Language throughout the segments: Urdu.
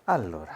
Allora,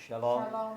Shalom.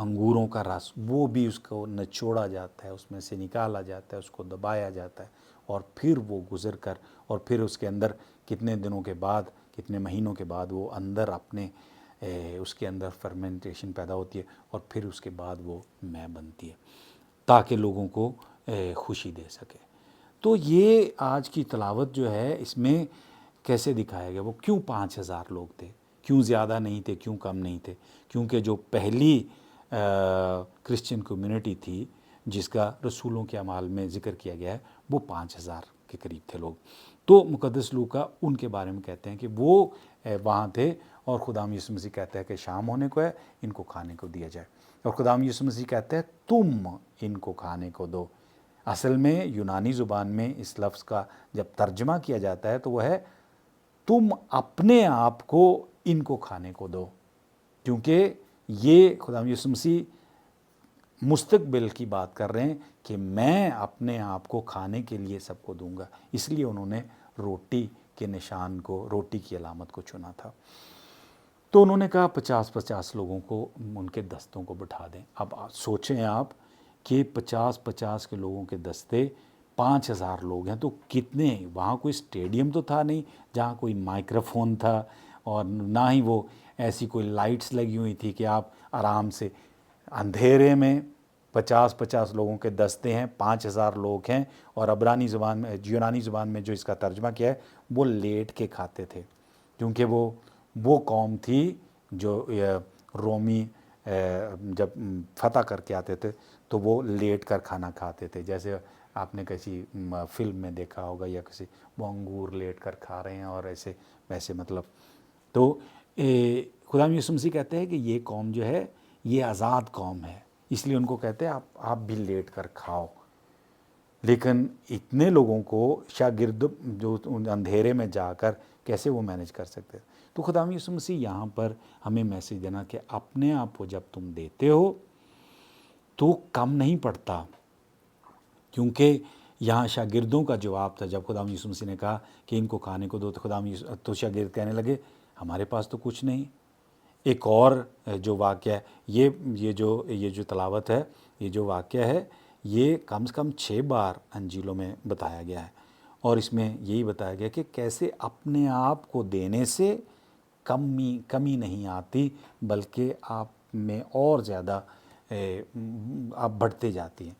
انگوروں کا رس وہ بھی اس کو نچوڑا جاتا ہے، اس میں سے نکالا جاتا ہے، اس کو دبایا جاتا ہے، اور پھر وہ گزر کر اور پھر اس کے اندر کتنے دنوں کے بعد، کتنے مہینوں کے بعد وہ اندر اپنے اس کے اندر فرمنٹیشن پیدا ہوتی ہے، اور پھر اس کے بعد وہ مے بنتی ہے تاکہ لوگوں کو خوشی دے سکے۔ تو یہ آج کی تلاوت جو ہے اس میں کیسے دکھایا گیا، وہ کیوں 5,000 لوگ تھے، کیوں زیادہ نہیں تھے، کیوں کم نہیں تھے؟ کیونکہ جو پہلی کرسچن کمیونٹی تھی جس کا رسولوں کے اعمال میں ذکر کیا گیا ہے، وہ 5,000 کے قریب تھے لوگ۔ تو مقدس لوکا ان کے بارے میں کہتے ہیں کہ وہ وہاں تھے، اور خداوند یسوع مسیح کہتا ہے کہ شام ہونے کو ہے، ان کو کھانے کو دیا جائے، اور خداوند یسوع مسیح کہتا ہے تم ان کو کھانے کو دو۔ اصل میں یونانی زبان میں اس لفظ کا جب ترجمہ کیا جاتا ہے تو وہ ہے تم اپنے آپ کو ان کو کھانے کو دو، کیونکہ یہ خداوند یسوع مسیح مستقبل کی بات کر رہے ہیں کہ میں اپنے آپ کو کھانے کے لیے سب کو دوں گا، اس لیے انہوں نے روٹی کے نشان کو، روٹی کی علامت کو چنا تھا۔ تو انہوں نے کہا 50-50 لوگوں کو ان کے دستوں کو بٹھا دیں۔ اب سوچیں آپ کہ 50-50 کے لوگوں کے دستے، 5,000 لوگ ہیں، تو کتنے، وہاں کوئی اسٹیڈیم تو تھا نہیں جہاں کوئی مائکروفون تھا، اور نہ ہی وہ ایسی کوئی لائٹس لگی ہوئی تھی کہ آپ آرام سے اندھیرے میں 50-50 لوگوں کے دستے ہیں، 5,000 لوگ ہیں، اور عبرانی زبان میں، یونانی زبان میں جو اس کا ترجمہ کیا ہے، وہ لیٹ کے کھاتے تھے، کیونکہ وہ قوم تھی جو رومی جب فتح کر کے آتے تھے تو وہ لیٹ کر کھانا کھاتے تھے، جیسے آپ نے کسی فلم میں دیکھا ہوگا، یا کسی وہ انگور لیٹ کر کھا رہے ہیں اور ایسے ویسے، مطلب تو خداوند یسوع مسیح کہتے ہیں کہ یہ قوم جو ہے یہ آزاد قوم ہے، اس لیے ان کو کہتے ہیں آپ بھی لیٹ کر کھاؤ۔ لیکن اتنے لوگوں کو شاگرد جو اندھیرے میں جا کر کیسے وہ مینج کر سکتے؟ تو خداوند یسوع مسیح یہاں پر ہمیں میسیج دینا کہ اپنے آپ کو جب تم دیتے ہو تو کم نہیں پڑتا، کیونکہ یہاں شاگردوں کا جواب تھا جب خداوند یسوع مسیح نے کہا کہ ان کو کھانے کو دو، تو شاگرد کہنے لگے ہمارے پاس تو کچھ نہیں۔ ایک اور جو واقعہ ہے، یہ جو تلاوت ہے، یہ جو واقعہ ہے، یہ کم سے کم 6 بار انجیلوں میں بتایا گیا ہے، اور اس میں یہی بتایا گیا کہ کیسے اپنے آپ کو دینے سے کمی نہیں آتی، بلکہ آپ میں اور زیادہ آپ بڑھتے جاتی ہیں،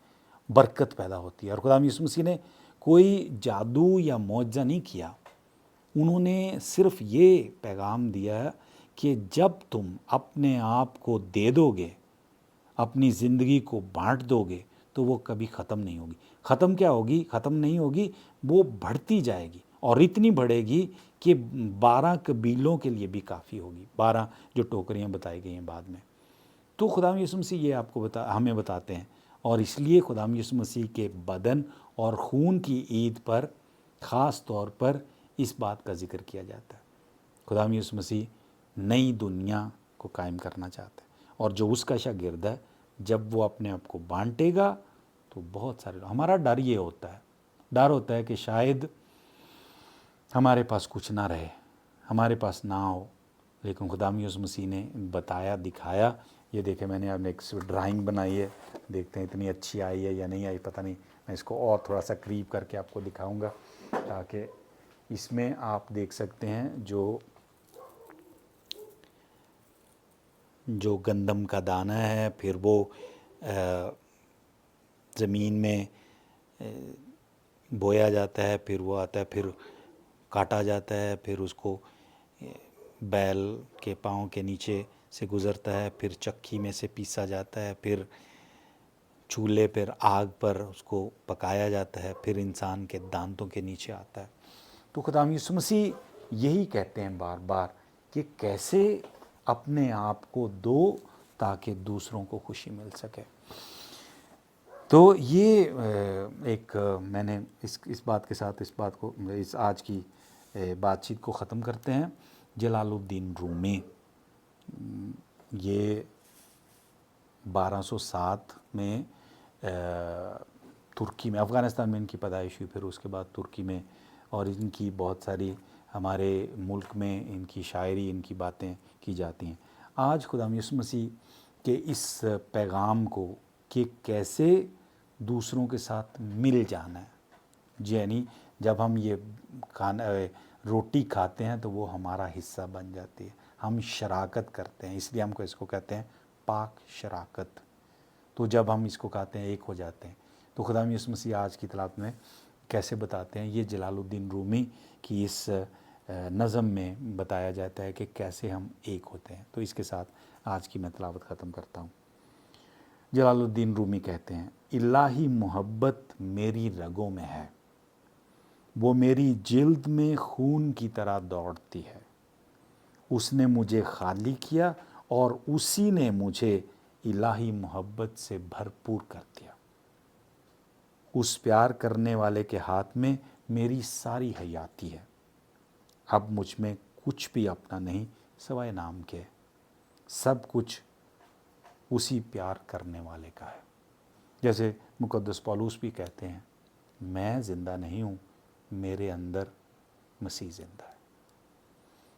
برکت پیدا ہوتی ہے۔ اور خداوند یسوع مسیح نے کوئی جادو یا معجزہ نہیں کیا، انہوں نے صرف یہ پیغام دیا کہ جب تم اپنے آپ کو دے دو گے، اپنی زندگی کو بانٹ دو گے، تو وہ کبھی ختم نہیں ہوگی۔ ختم کیا ہوگی؟ ختم نہیں ہوگی، وہ بڑھتی جائے گی، اور اتنی بڑھے گی کہ 12 قبیلوں کے لیے بھی کافی ہوگی، 12 جو ٹوکریاں بتائی گئی ہیں بعد میں۔ تو خداوند یسوع مسیح یہ آپ کو ہمیں بتاتے ہیں، اور اس لیے خداوند یسوع مسیح کے بدن اور خون کی عید پر خاص طور پر اس بات کا ذکر کیا جاتا ہے۔ خداوند یسوع مسیح نئی دنیا کو قائم کرنا چاہتا ہے، اور جو اس کا شاگرد ہے جب وہ اپنے آپ کو بانٹے گا تو بہت سارے ہمارا ڈر یہ ہوتا ہے کہ شاید ہمارے پاس کچھ نہ رہے، ہمارے پاس نہ ہو، لیکن خداوند یسوع مسیح نے بتایا، دکھایا۔ یہ دیکھیں میں نے اب ایک ڈرائنگ بنائی ہے، دیکھتے ہیں اتنی اچھی آئی ہے یا نہیں آئی، پتہ نہیں، میں اس کو اور تھوڑا سا قریب کر کے آپ کو دکھاؤں گا تاکہ اس میں آپ دیکھ سکتے ہیں جو گندم کا دانہ ہے، پھر وہ زمین میں بویا جاتا ہے، پھر وہ آتا ہے، پھر کاٹا جاتا ہے، پھر اس کو بیل کے پاؤں کے نیچے سے گزرتا ہے، پھر چکی میں سے پیسا جاتا ہے، پھر چولہے پر آگ پر اس کو پکایا جاتا ہے، پھر انسان کے دانتوں کے نیچے آتا ہے۔ تو خداوند یسوع مسیح یہی کہتے ہیں بار بار کہ کیسے اپنے آپ کو دو تاکہ دوسروں کو خوشی مل سکے۔ تو یہ ایک میں نے اس بات کے ساتھ اس آج کی بات چیت کو ختم کرتے ہیں۔ جلال الدین رومی، یہ 1207 میں ترکی میں، افغانستان میں ان کی پیدائش ہوئی، پھر اس کے بعد ترکی میں، اور ان کی بہت ساری ہمارے ملک میں ان کی شاعری، ان کی باتیں کی جاتی ہیں۔ آج خداوند یسوع مسیح کہ اس پیغام کو کہ کیسے دوسروں کے ساتھ مل جانا ہے. یعنی جب ہم یہ کھانا روٹی کھاتے ہیں تو وہ ہمارا حصہ بن جاتی ہے, ہم شراکت کرتے ہیں, اس لیے ہم کو اس کو کہتے ہیں پاک شراکت. تو جب ہم اس کو کھاتے ہیں ایک ہو جاتے ہیں. تو خدا یسوع مسیح آج کی تلاوت میں کیسے بتاتے ہیں, یہ جلال الدین رومی کی اس نظم میں بتایا جاتا ہے کہ کیسے ہم ایک ہوتے ہیں. تو اس کے ساتھ آج کی میں تلاوت ختم کرتا ہوں. جلال الدین رومی کہتے ہیں, الہی محبت میری رگوں میں ہے, وہ میری جلد میں خون کی طرح دوڑتی ہے. اس نے مجھے خالی کیا اور اسی نے مجھے الہی محبت سے بھرپور کر دیا. اس پیار کرنے والے کے ہاتھ میں میری ساری حیاتی ہے. اب مجھ میں کچھ بھی اپنا نہیں سوائے نام کے, سب کچھ اسی پیار کرنے والے کا ہے. جیسے مقدس پولوس بھی کہتے ہیں, میں زندہ نہیں ہوں, میرے اندر مسیح زندہ ہے.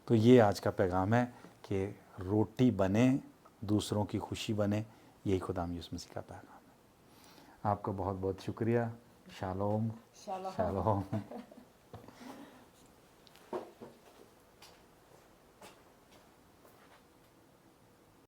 تو یہ آج کا پیغام ہے کہ روٹی بنے, دوسروں کی خوشی بنے, یہی خدا یسوع مسیح کا پیغام ہے. آپ کا بہت بہت شکریہ. شالوم. شالوم. شالوم.